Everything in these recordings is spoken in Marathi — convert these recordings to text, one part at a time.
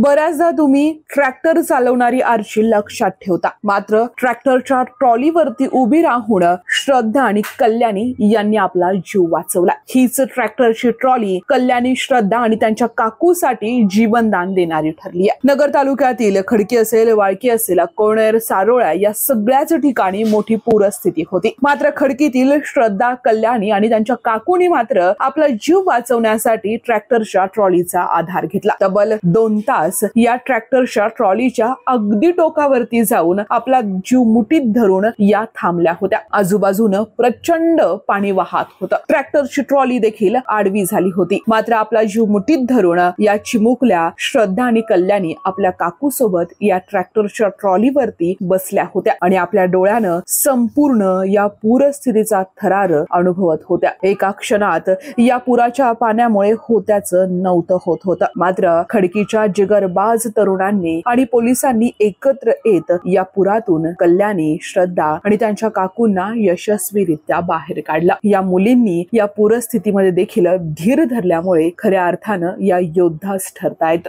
बऱ्याचदा तुम्ही ट्रॅक्टर चालवणारी आरची लक्षात ठेवता, मात्र ट्रॅक्टरच्या ट्रॉलीवरती उभी राहून श्रद्धा आणि कल्याणी यांनी आपला जीव वाचवला। हीच ट्रॅक्टरची ट्रॉली कल्याणी, श्रद्धा आणि त्यांच्या काकूसाठी जीवनदान देणारी ठरली आहे। नगर तालुक्यातील खडकी असेल, वाळकी असेल, कोणेर, सारोळा या सगळ्याच ठिकाणी मोठी पूरस्थिती होती। मात्र खडकीतील श्रद्धा, कल्याणी आणि त्यांच्या काकूंनी मात्र आपला जीव वाचवण्यासाठी ट्रॅक्टरच्या ट्रॉलीचा आधार घेतला। तब्बल 2 तास या ट्रॅक्टरच्या ट्रॉलीच्या अगदी टोकावरती जाऊन आपला जीव मुठीत धरून या थांबल्या होत्या। आजूबाजूने प्रचंड पाणी वाहत होतं। ट्रॅक्टरची ट्रॉली देखील आडवी झाली होती। मात्र आपला जीव मुठीत धरून या चिमुकल्या श्रद्धा आणि कल्याणी आपल्या काकू सोबत या ट्रॅक्टरच्या ट्रॉलीवरती बसल्या होत्या आणि आपल्या डोळ्यानं संपूर्ण या पूरस्थितीचा थरार अनुभवत होत्या। एका क्षणात या पुराच्या पाण्यामुळे होत्याचं नव्हतं होत होतं। मात्र खडकीच्या जिगरबाज तरुणांनी आणि पोलिसांनी एकत्र येत या पुरातून कल्याणी, श्रद्धा आणि त्यांच्या काकूंना यशस्वीरित्या बाहेर काढला। या मुलींनी या पूरस्थितीमध्ये देखील धीर धरल्यामुळे खऱ्या अर्थानं या योद्धाच ठरतायत।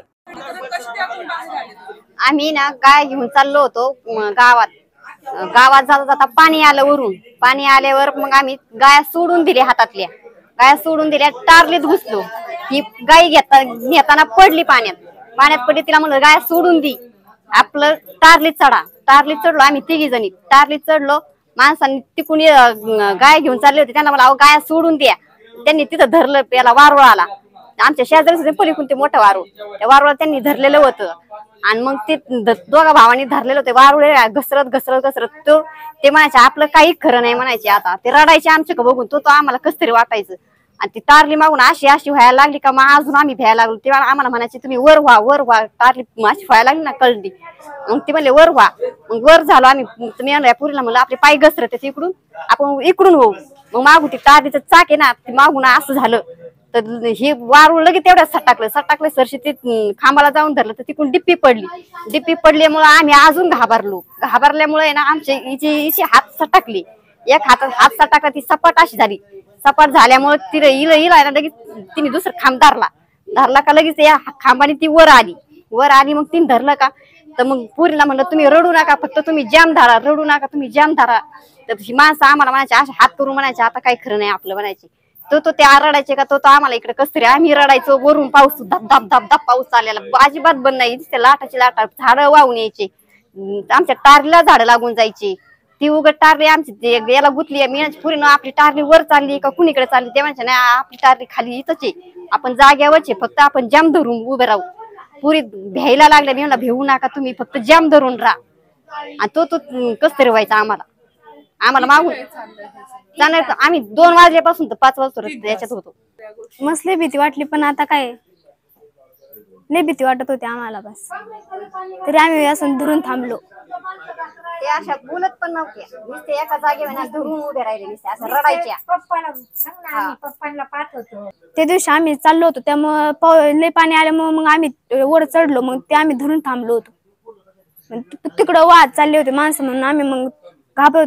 आम्ही ना गाय घेऊन चाललो होतो गावात जाता जाता पाणी आलं वरून। पाणी आल्यावर मग आम्ही गाया सोडून दिल्या, हातातल्या गाया सोडून दिल्या, टारलीत घुसलो। ही गाय घेताना पडली, पाण्यात पडली। तिला म्हणलं गाया सोडून दी, आपलं टारलीत चढलो आम्ही 3 जणी। टारलीत चढलो, माणसांनी तिकून गाय घेऊन चालले होते, त्यांना मला गाया सोडून द्या। त्यांनी तिथं धरलं, याला वारुळ आला आमच्या शेजारी पलीकडून, ते मोठं वारुळ, त्या वारुळात त्यांनी धरलेलं होतं। आणि मग ते दोघा भावांनी धरलेलं होते वारुळ, घसरत ते म्हणायचे आपलं काही खरं नाही म्हणायचे। आता ते रडायचे आमच्याकडे बघून, तो आम्हाला कसं तरी वाटायचं। आणि ती टारली मागून अशी व्हायला लागली का मग अजून आम्ही भ्यायला लागलो। तेव्हा आम्हाला म्हणायचे तुम्ही वर व्हा। टारली अशी व्हायला लागली ना, कळली। मग ती म्हणले वर व्हा। मग वर झालो आम्ही। तुम्ही पुरीला म्हणलं आपले पाय घसरत इकडून, आपण इकडून होऊ। मग मागून ती टारलीचं चाक आहे ना, ती मागून असं झालं तर हे वारुळ लगेच तेवढ्याच सटकलं सरशी ते खांबाला जाऊन धरलं तर तिकडून डिप्पी पडल्यामुळे आम्ही अजून घाबरल्यामुळे ना आमची हिची हात सटकली। एक हात सटकला, ती सपाट अशी झाली। सपाट झाल्यामुळे तिला इला ना लगेच तिने दुसरं खांब धरला का लगेच या खांबाने ती वर आली। मग तिने धरलं का तर मग पुरीला म्हणलं तुम्ही रडू नका, फक्त तुम्ही जाम धरा, रडू नका, तुम्ही जाम धरा। तर ही माणसं आम्हाला म्हणायचे, असे हात करून म्हणायचे आता काही खरं नाही आपलं म्हणायचे। तो त्या रडायचे का तो आम्हाला इकडे कस तरी, आम्ही रडायचो। वरून पाऊस धप पाऊस चाललेला, अजिबात बंद नाही। लाटाची लाटा, झाडं वाहून यायचे, आमच्या टारलीला झाडं लागून जायची। ती उघड टारली आमची याला गुतली। मी पुरीनं आपली टारली वर चालली का कुणीकडे चालली, ते म्हणजे नाही आपली टारली खाली इथंच आहे, आपण जाग्यावरच आहे, फक्त आपण जाम धरून उभे राहू। पुरी भ्यायला लागल्या, मी म्हणलं भेऊ नका तुम्ही, फक्त जाम धरून राहा। आणि तो कस तरी व्हायचा आम्हाला मागून जाणार। आम्ही 2 वाजल्यापासून तर 5 वाजता याच्यात होतो। मस्त लय भीती वाटली, पण आता काय लय भीती वाटत होती आम्हाला, बस तरी आम्ही असं धरून थांबलो। ते अशा बोलत पण नव्हत्या, नुसते एका जागेवर धरून उभे राहिले, नुसते असं रडायच्या। पप्पांना पाठवतो। त्या दिवशी आम्ही चाललो होतो, त्यामुळे लय पाणी आल्यामुळे मग आम्ही वर चढलो, मग ते आम्ही धरून थांबलो होतो। तिकडं वाहत चालले होते माणसं, म्हणून आम्ही मग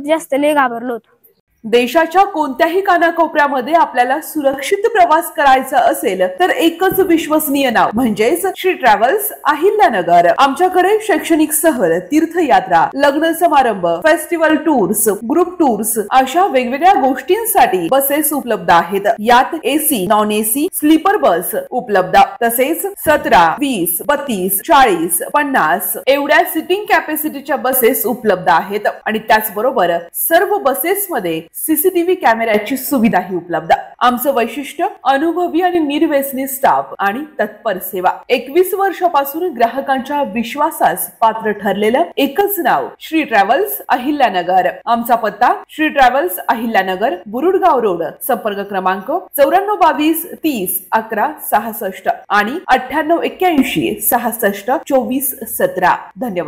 जास्त लय घाबरलो होतो। देशाच्या कोणत्याही कानाकोपऱ्यामध्ये आपल्याला सुरक्षित प्रवास करायचा असेल तर एकच विश्वसनीय नाव म्हणजेच श्री ट्रॅव्हल्स अहिल्यानगर। आमच्याकडे शैक्षणिक सहल, तीर्थयात्रा, लग्न समारंभ, फेस्टिवल टूर्स, ग्रुप टूर्स अशा वेगवेगळ्या गोष्टींसाठी बसेस उपलब्ध आहेत। यात AC, non AC, sleeper bus उपलब्ध, तसेच 17, 20, 32, 40, 50 एवढ्या सिटिंग कॅपॅसिटीच्या बसेस उपलब्ध आहेत। आणि त्याचबरोबर सर्व बसेस मध्ये सीसीटीव्ही कॅमेऱ्याची सुविधाही उपलब्ध। आमचं वैशिष्ट्य अनुभवी आणि निर्व्यसनी स्टाफ आणि तत्पर सेवा। 21 वर्षापासून ग्राहकांच्या विश्वासास पात्र ठरलेलं एकच नाव श्री ट्रॅव्हल्स अहिल्यानगर। आमचा पत्ता श्री ट्रॅव्हल्स अहिल्यानगर, बुरुडगाव रोड, संपर्क क्रमांक 9422 30 11 66 आणि 9881 66 24 17। धन्यवाद।